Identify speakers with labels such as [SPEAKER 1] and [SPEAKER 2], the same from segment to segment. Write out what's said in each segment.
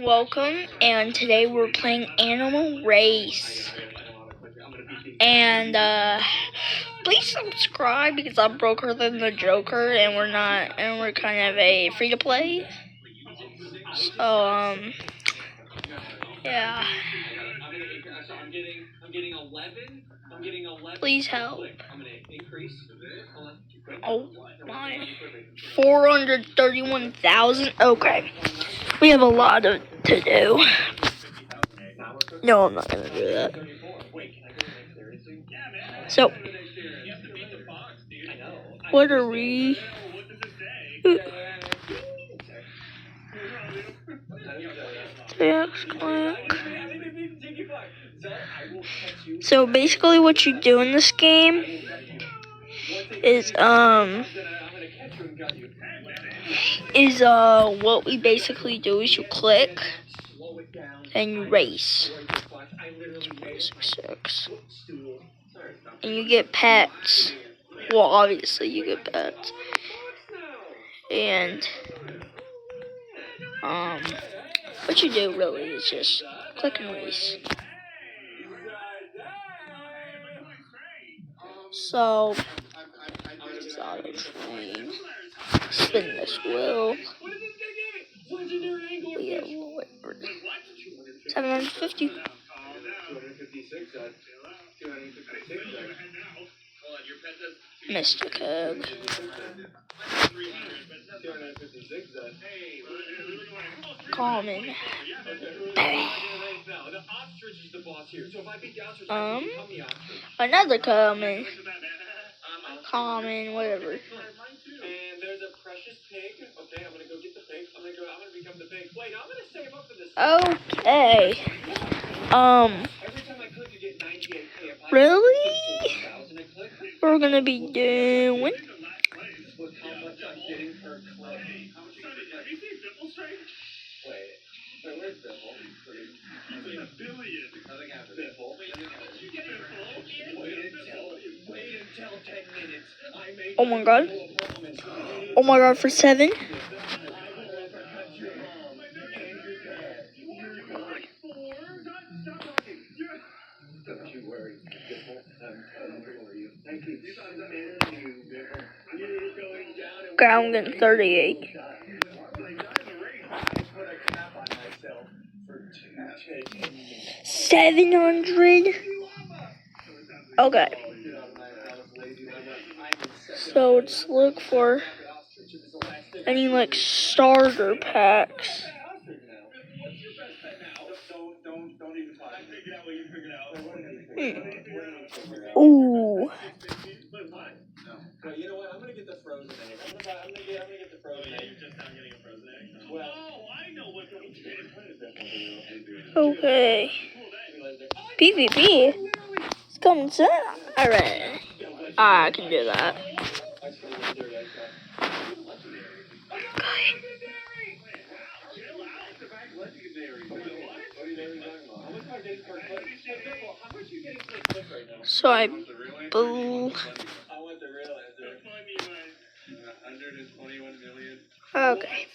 [SPEAKER 1] welcome, and today we're playing Animal Race. And please subscribe because I'm broker than the Joker, and we're kind of a free to play. So yeah. Please help. Oh my. 431,000. Okay. We have a lot to do. No, I'm not gonna do that. So, what are we? So basically, what you do in this game is what we basically do is you click and you race. 2.66. And you get pets. Well, obviously you get pets. And what you do really is just click and race. So this auto train. Spin this wheel. We get 750. Mr. Cog. Common. Another common. Common, whatever. And there's a precious pig. Okay, I'm gonna go get the pig. I'm gonna become the pig. Wait, I'm gonna save up for this. Okay. Every time I click, you get 98K. Really? We're gonna be doing. Oh my god. Oh my god, for 7. Okay, I'm getting 38. 700. Okay. So let's look for any like starter packs. Ooh. You know what? I'm gonna get the frozen egg. I'm gonna get the frozen egg. Just not getting a frozen egg. Well, I know what okay. PvP. It's coming soon. Alright. I can do that. So I boo. Okay.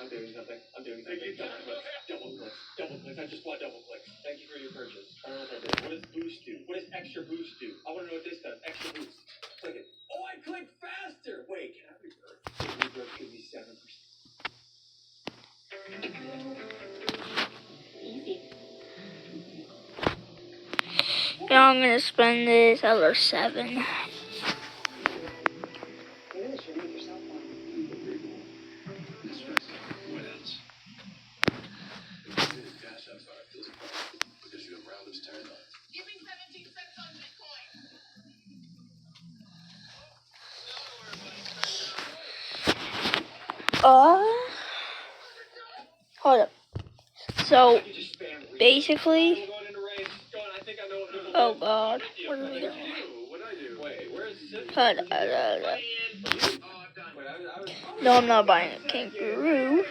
[SPEAKER 1] I'm doing something. Double clicks. I just want double clicks. Thank you for your purchase. I don't know what that did. What does boost do? What does extra boost do? I want to know what this does. Extra boost. Click it. Oh, I clicked faster. Wait, can I revert? Revert gives me 7%. Easy. Yeah, I'm gonna spend this other 7. Hold up. So, basically, oh god, where are we going? No, I'm not buying a kangaroo.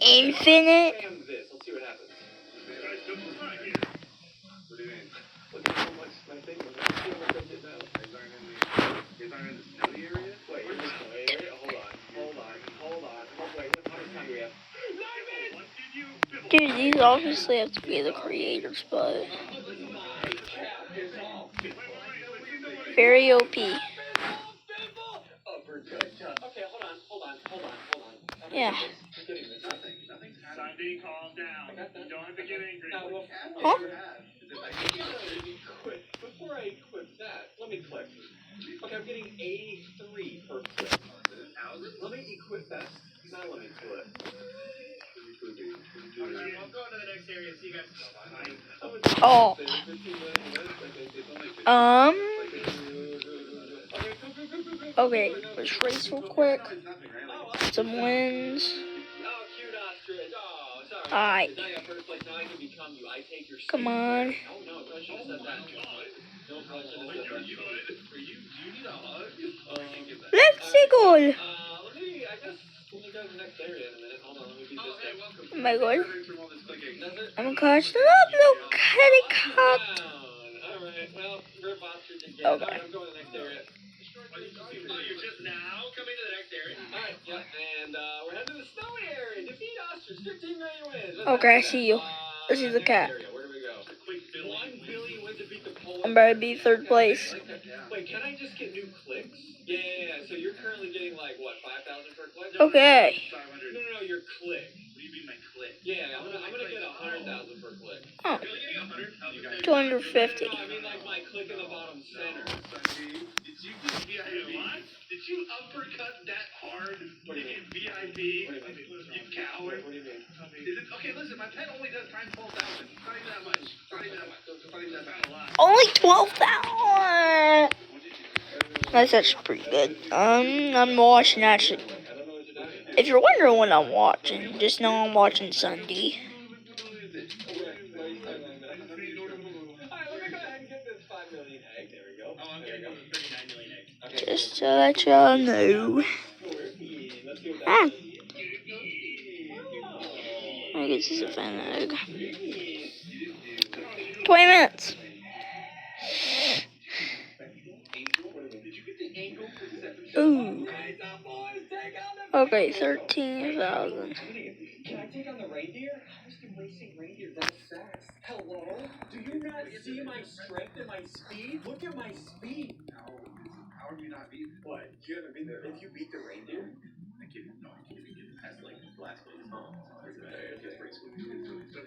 [SPEAKER 1] Infinite.
[SPEAKER 2] these obviously have to be the creators, but very OP.
[SPEAKER 1] Okay, hold on.
[SPEAKER 2] Yeah.
[SPEAKER 3] Sunday, calm down. You don't have to get angry.
[SPEAKER 2] Huh?
[SPEAKER 1] Before I equip that, let me click. Okay, I'm getting 83 per click. Let me equip that. Now let me do it.
[SPEAKER 3] Okay, I'm going to the next area so you guys can go.
[SPEAKER 2] Oh. Okay, let's race real quick. Some wins.
[SPEAKER 1] Cute ostrich. Oh, sorry.
[SPEAKER 2] Alright.
[SPEAKER 1] Now you're first place. Now I can become you. I take your seat.
[SPEAKER 2] Come on.
[SPEAKER 1] No, I should have said that. No, I should have said that. Do you need a hug?
[SPEAKER 2] Let's see goal.
[SPEAKER 1] Let me, I guess, we'll go to the next area in a minute. Hold on, let me beat this guy.
[SPEAKER 2] Oh my god. I'm catching up, little kitty cat.
[SPEAKER 1] Alright, well, rip ostrich again.
[SPEAKER 2] Okay.
[SPEAKER 1] Alright, I'm going to the next area.
[SPEAKER 3] Oh, you're just now coming to the next area?
[SPEAKER 1] Alright, yeah, and we're heading to the snowy area. Defeat ostrich, 15 million wins.
[SPEAKER 2] Okay, I see you. This is the cat.
[SPEAKER 1] Area. Where do we go? 1 billion wins to beat the polar
[SPEAKER 2] I'm about to be third place.
[SPEAKER 1] Wait, can I just get new clicks? Yeah. So you're currently getting like what, 5,000 per click?
[SPEAKER 2] Okay.
[SPEAKER 3] 500.
[SPEAKER 1] No, your click.
[SPEAKER 3] What do you mean my click?
[SPEAKER 1] Yeah, I'm gonna get 100,000 per click.
[SPEAKER 2] Huh.
[SPEAKER 3] You're getting 100?
[SPEAKER 2] 250.
[SPEAKER 1] No, I mean like my click in the bottom center.
[SPEAKER 3] Did you get VIP? What? Did you uppercut that hard
[SPEAKER 1] What do you mean?
[SPEAKER 3] VIP?
[SPEAKER 1] What do you mean?
[SPEAKER 3] You coward.
[SPEAKER 1] What do you mean?
[SPEAKER 3] Is it, okay, listen, my pet only does times 12,000. It's not even that much. It's not even that much. It's not even that much.
[SPEAKER 2] Only 12,000. That's actually pretty good. I'm watching actually. If you're wondering what I'm watching, just know I'm watching Sunday.
[SPEAKER 1] Alright, let me go ahead and get this 5 million egg. There we go.
[SPEAKER 3] Oh, I'm getting 39 million eggs.
[SPEAKER 2] Just to let y'all know.
[SPEAKER 1] Let's do that.
[SPEAKER 2] Ah. I guess it's a fan egg. 20 minutes. Ooh. Okay, 13,000.
[SPEAKER 1] Can I take on the reindeer? How is the racing reindeer that fast? Hello? Do you not see my strength and my speed? Look at my speed.
[SPEAKER 3] No, how are you not beating?
[SPEAKER 1] What? You haven't been there. If you beat the reindeer?
[SPEAKER 3] I can't get past like last place.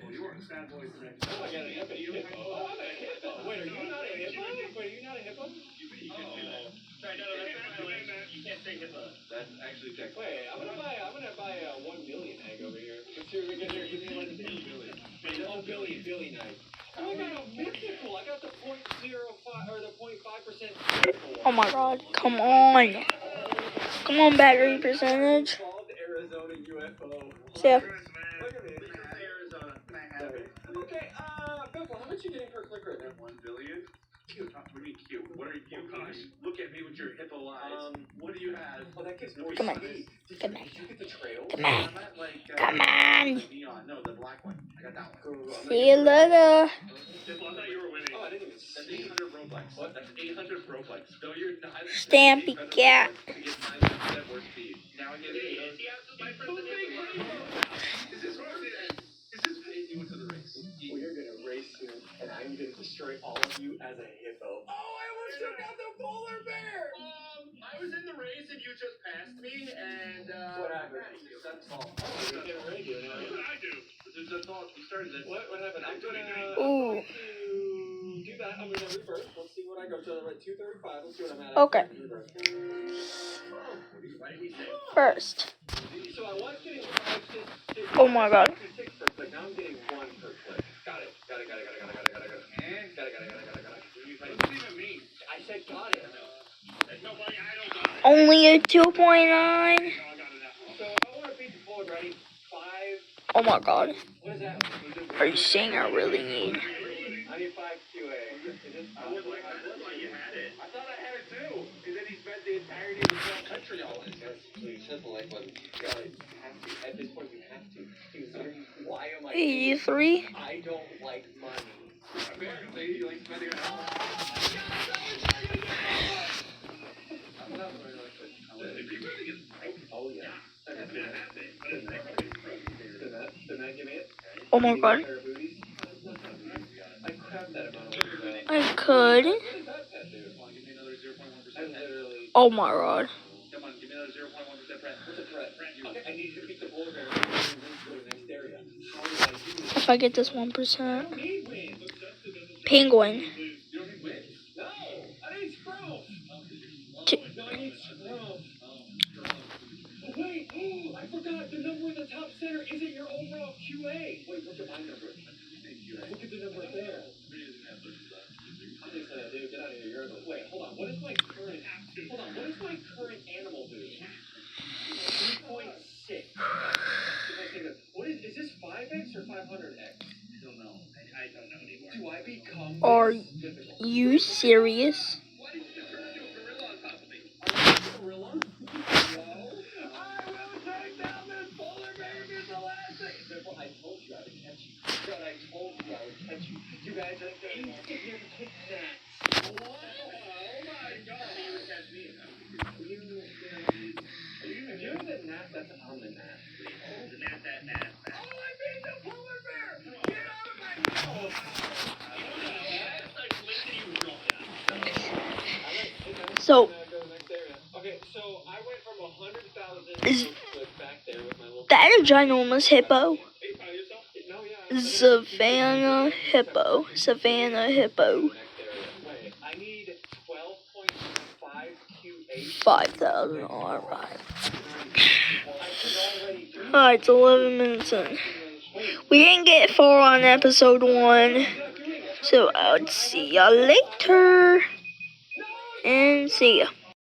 [SPEAKER 3] You are a sad boy today.
[SPEAKER 1] Oh, I got a hippo. Oh, I'm a hippo. Wait, are you not a hippo? Wait, are you not a hippo?
[SPEAKER 3] Sorry, no, you can't say hippo.
[SPEAKER 1] That's actually checked. Wait, I'm gonna buy a 1 million egg over here. Let's see what we get here. Give me like 1 billion. Billy knife. Oh, I got a mythical. I got the 0.05 or the 0.5%.
[SPEAKER 2] Oh my god, come on. Come on, battery percentage.
[SPEAKER 1] Arizona UFO.
[SPEAKER 2] Steph.
[SPEAKER 1] Look at me. Arizona.
[SPEAKER 3] Can I have it?
[SPEAKER 1] Okay, Biffle, how much you getting per click right now?
[SPEAKER 3] 1 billion? Cute. What do you mean cute? What are you, gosh? Look at me with your hippo eyes. What do you have?
[SPEAKER 1] Oh, that gives more
[SPEAKER 2] Come on.
[SPEAKER 1] speed.
[SPEAKER 2] Come on.
[SPEAKER 1] Did you get the trail?
[SPEAKER 2] Come on.
[SPEAKER 3] I'm at like,
[SPEAKER 2] Come on.
[SPEAKER 3] the neon. No, the black one. I got that one.
[SPEAKER 2] See you later.
[SPEAKER 3] I thought you were winning.
[SPEAKER 1] Oh, I didn't even
[SPEAKER 3] That's
[SPEAKER 1] see.
[SPEAKER 3] 800 Robux. What? That's 800 Robux. No, you're not.
[SPEAKER 2] Stampy cat.
[SPEAKER 3] To get 9% more speed. Now I get 8. Is this what it is? Is this what you went to the race?
[SPEAKER 1] We are gonna race soon, and I'm gonna destroy all of you as a hippo. Oh, I almost took out the polar bear!
[SPEAKER 3] I was in the race and you just passed me, and
[SPEAKER 1] What happened?
[SPEAKER 3] That's all.
[SPEAKER 1] Oh, you get ready to do
[SPEAKER 3] That's
[SPEAKER 1] it.
[SPEAKER 3] what I do. That's all. We started this.
[SPEAKER 1] What happened? I'm gonna
[SPEAKER 2] Ooh.
[SPEAKER 1] do that. I'm gonna reverse. Let's see what I go to. I'm at 235. Let's see what I'm at.
[SPEAKER 2] Okay. First.
[SPEAKER 1] So I was getting 5, 6, 6.
[SPEAKER 2] Oh my god.
[SPEAKER 1] 6 per click. Now I'm getting 1 per click. Got it. Got it.
[SPEAKER 3] And
[SPEAKER 1] Got it.
[SPEAKER 3] what does it even mean?
[SPEAKER 1] I said got it.
[SPEAKER 3] Nobody, I don't got it.
[SPEAKER 2] Only a 2.9.
[SPEAKER 3] No, I got it now.
[SPEAKER 1] So I want to beat the polar bear. I need 5.
[SPEAKER 2] Oh my god.
[SPEAKER 1] What is that?
[SPEAKER 2] Are you saying I really need?
[SPEAKER 1] I need 5 QA.
[SPEAKER 3] I would like you had it. I thought I had it too. And then he spent the entirety of the whole country on it.
[SPEAKER 1] That's pretty simple. Like, but you have to. At this point, you have to. Because why am I?
[SPEAKER 2] 83.
[SPEAKER 1] I don't like money.
[SPEAKER 3] Apparently, you like spending it all.
[SPEAKER 1] Oh yeah. Didn't that give me it?
[SPEAKER 2] Oh my god.
[SPEAKER 1] Pair of booties? I crapped that amount of money out.
[SPEAKER 2] I could.
[SPEAKER 1] What does that pet do?
[SPEAKER 3] Come on, give me another 0.1%
[SPEAKER 1] I
[SPEAKER 3] pet.
[SPEAKER 1] literally.
[SPEAKER 2] Oh my god.
[SPEAKER 3] Come on, give me another 0.1% pet.
[SPEAKER 1] What's a threat? Okay, I need you to beat the polar bear and go to the next area. How do I do this?
[SPEAKER 2] If I get this
[SPEAKER 1] I
[SPEAKER 2] 1%.
[SPEAKER 1] don't need wins.
[SPEAKER 2] Penguin.
[SPEAKER 3] You don't need wins?
[SPEAKER 1] No, I need scrolls.
[SPEAKER 2] T-
[SPEAKER 1] No, I need scrolls. Wait, I forgot. The number in the top center isn't your overall QA. Wait, look at my number. Look at the number there. I think so, dude. Get out of here. You're ugly. Wait, hold on. What is my current? Hold on. What is my current animal boost? 3.6. What is this 5x or 500x?
[SPEAKER 3] I don't know. I don't know anymore.
[SPEAKER 1] Do I become
[SPEAKER 2] Are
[SPEAKER 1] this difficult?
[SPEAKER 2] you serious?
[SPEAKER 3] Why did you just turn into a gorilla on top of me?
[SPEAKER 1] Gorilla? No. I will take down this polar bear if it's the last thing. Simple, I told you I would catch you. But I told you I would catch you. You guys are insignificant gnats. Whoa! Oh my god! You would catch me. You're the gnat that's on the gnat.
[SPEAKER 3] The gnat.
[SPEAKER 1] Oh, I beat the polar bear! Get out of my house!
[SPEAKER 3] That's like literally wrong.
[SPEAKER 2] So,
[SPEAKER 1] Okay, so I went from 100,000
[SPEAKER 2] Is
[SPEAKER 1] back there with my little.
[SPEAKER 2] that a ginormous hippo?
[SPEAKER 1] Hey, proud of yourself? No, yeah.
[SPEAKER 2] Savannah hippo. Savannah hippo.
[SPEAKER 1] Wait, I need 12.5 QA.
[SPEAKER 2] 5,000. Alright.
[SPEAKER 1] I could already do
[SPEAKER 2] Alright, it's 11 minutes in. We didn't get far on episode 1. So I'll see y'all later. And see ya.